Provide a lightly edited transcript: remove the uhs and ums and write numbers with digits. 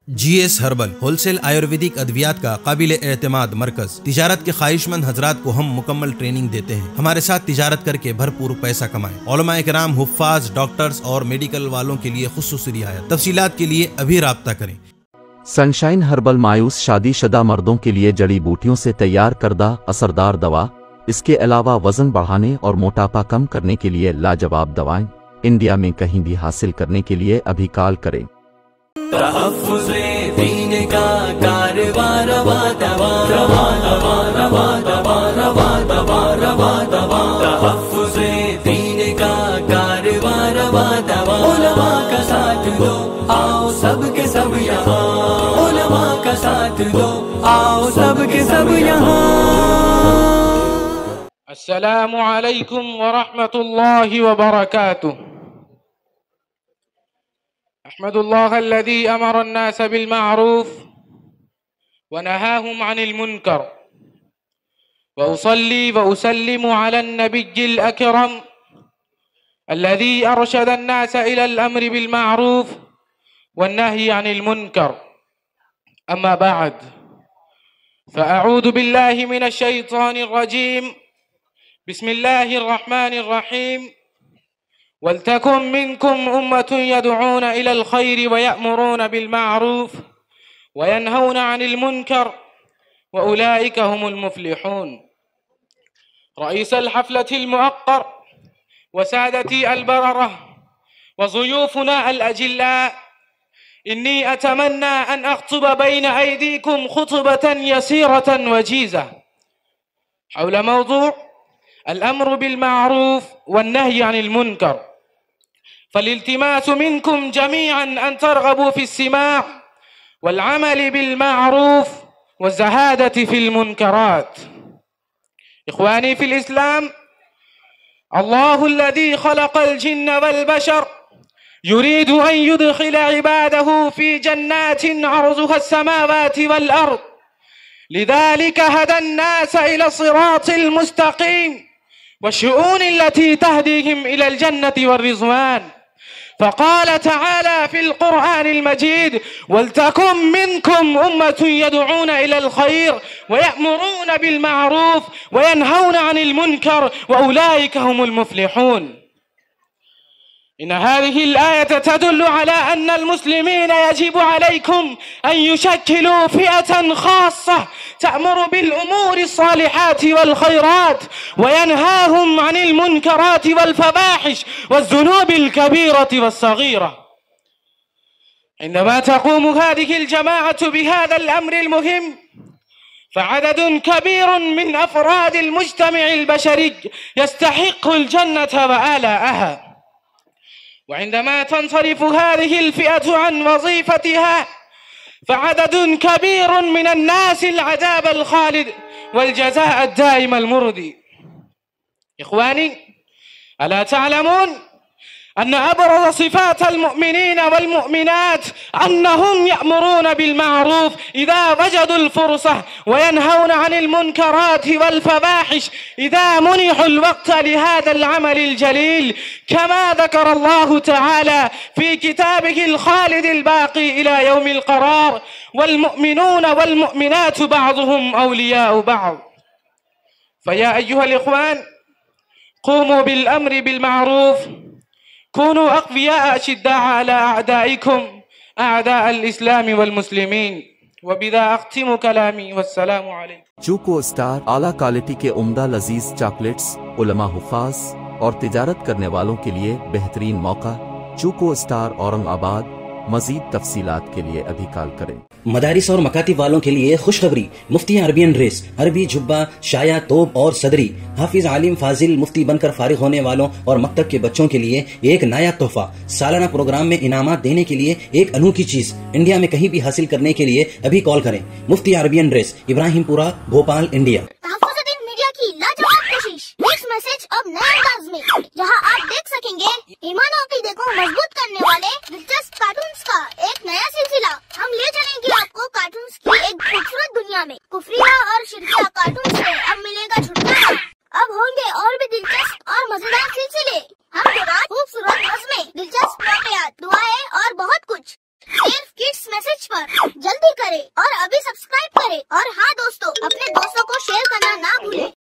GS herbal wholesale Ayurvedic अद्वियात का काबिल एतमाद मरकज। तिजारत के ख्वाहिशमंद हजरात को हम मुकम्मल ट्रेनिंग देते हैं। हमारे साथ तिजारत करके भरपूर पैसा कमाएं। उलमा इकराम, हुफ्फाज, डॉक्टर्स और मेडिकल वालों के लिए खुसूसी रियायत। तफसीलात के लिए अभी राब्ता करें। सनशाइन हर्बल मायूस शादीशुदा मर्दों के लिए जड़ी बूटियों से तैयार करदा असरदार दवा। इसके अलावा वजन बढ़ाने और मोटापा कम करने के लिए लाजवाब दवाएं इंडिया में कहीं भी हासिल करने के लिए अभी कॉल करें। तहफ़्फ़ुज़े दीन का कारवां रवा दवा रवा दवा रवा दवा रवा दवा रवा दवा। तहफ़्फ़ुज़े दीन का कारवां रवा दवा। उलमा का साथ दो आओ सब के सब यहाँ। उलमा का साथ दो आओ सब के सब यहाँ। अस्सलामु अलैकुम व रहमतुल्लाहि व बरकातुह। अहमदुल्लाह अल्लज़ी अमर अन्नास बिल मारूफ व नहाहुम अनिल मुनकर व उसल्ली व उसल्लिमु अला नबिय्यिल अकरम अल्लज़ी अरशद अन्नास इलल अम्रि बिल मारूफ वन नही अनिल मुनकर। अम्मा बअद फ़अऊज़ु बिल्लाहि मिनश शैतानिर रजीम। बिस्मिल्लाहिर रहमानिर रहीम। वल्तकुम मिनकुम उम्मतुन यदऊन इलल खैरि व यअमुरून बिल मारूफ व यनहौन अनिल मुनकर व उलाइका हुमुल मुफ्लिहून। रईसल हफ़्लतिल मुअक्कर व सादती अल बररह व ज़ुयूफुना अल अजिल्ला, इन्नी अतमन्ना अन अख्तुब बैन ऐदीकुम खुतबतन यसीरतन वजीज़ा हौल मौज़ूअ الأمر بالمعروف والنهي عن المنكر، فالالتماس منكم جميعا أن ترغبوا في السماع والعمل بالمعروف والزهادة في المنكرات. إخواني في الإسلام، الله الذي خلق الجن والبشر يريد أن يدخل عباده في جنات عرضها السماوات والأرض، لذلك هدى الناس إلى الصراط المستقيم والشؤون التي تهديهم إلى الجنة والرضوان. فقال تعالى في القرآن المجيد: ولتكن منكم أمة يدعون إلى الخير ويأمرون بالمعروف وينهون عن المنكر وأولئك هم المفلحون. إن هذه الآية تدل على أن المسلمين يجب عليكم أن يشكلوا فئة خاصة تأمر بالأمور الصالحات والخيرات وينهاهم عن المنكرات والفواحش والذنوب الكبيرة والصغيرة. عندما تقوم هذه الجماعة بهذا الأمر المهم، فعدد كبير من أفراد المجتمع البشري يستحق الجنة وآلاءها. وعندما تنصرف هذه الفئة عن وظيفتها، فعدد كبير من الناس العذاب الخالد والجزاء الدائم المرضي. إخواني، ألا تعلمون أن أبرز صفات المؤمنين والمؤمنات أنهم يأمرون بالمعروف إذا وجدوا الفرصة وينهون عن المنكرات والفواحش إذا منحوا الوقت لهذا العمل الجليل، كما ذكر الله تعالى في كتابه الخالد الباقي إلى يوم القرار: والمؤمنون والمؤمنات بعضهم أولياء بعض. فيا أيها الإخوان، قوموا بالأمر بالمعروف، كونوا أقوياء أشداء على أعدائكم أعداء الإسلام والمسلمين. وبذا أختم كلامي والسلام عليكم। चूको स्टार आला क्वालिटी के उम्दा लजीज चॉकलेट्स उलमा, हुफ़ाज और तिजारत करने वालों के लिए बेहतरीन मौका। चूको स्टार औरंगाबाद। मजीद तफसीलात के लिए अभी कॉल करें। मदारिस और मकातिब वालों के लिए खुशखबरी। मुफ्ती अरबियन ड्रेस, अरबी जुब्बा, शाया, तोब और सदरी। हाफिज आलिम फाजिल मुफ्ती बनकर फारिग होने वालों और मकतब के बच्चों के लिए एक नया तोहफा। सालाना प्रोग्राम में इनामात देने के लिए एक अनोखी चीज इंडिया में कहीं भी हासिल करने के लिए अभी कॉल करें। Mufti Arabian dress, Ibrahimpura, Bhopal, India. Media की लाजवाब कोशिश, मिक्स मैसेज अब नए अंदाज में, जहां आप देख सकेंगे ईमान और अकीदे को मजबूत करने वाले दिलचस्प कार्टून्स का एक नया सिलसिला। हम ले चलेंगे आपको कार्टून्स की एक खूबसूरत दुनिया में। कुफरिया और शिरकिया कार्टून से अब मिलेगा छुटकारा। अब होंगे और भी दिलचस्प और मजेदार सिलसिले। हम रात खूबसूरत नज़्में, दिलचस्प वाक़यात, दुआएं और बहुत कुछ सिर्फ किड्स मैसेज पर। जल्दी करें और अभी सब्सक्राइब करें और हाँ दोस्तों, अपने दोस्तों को शेयर करना ना भूलें।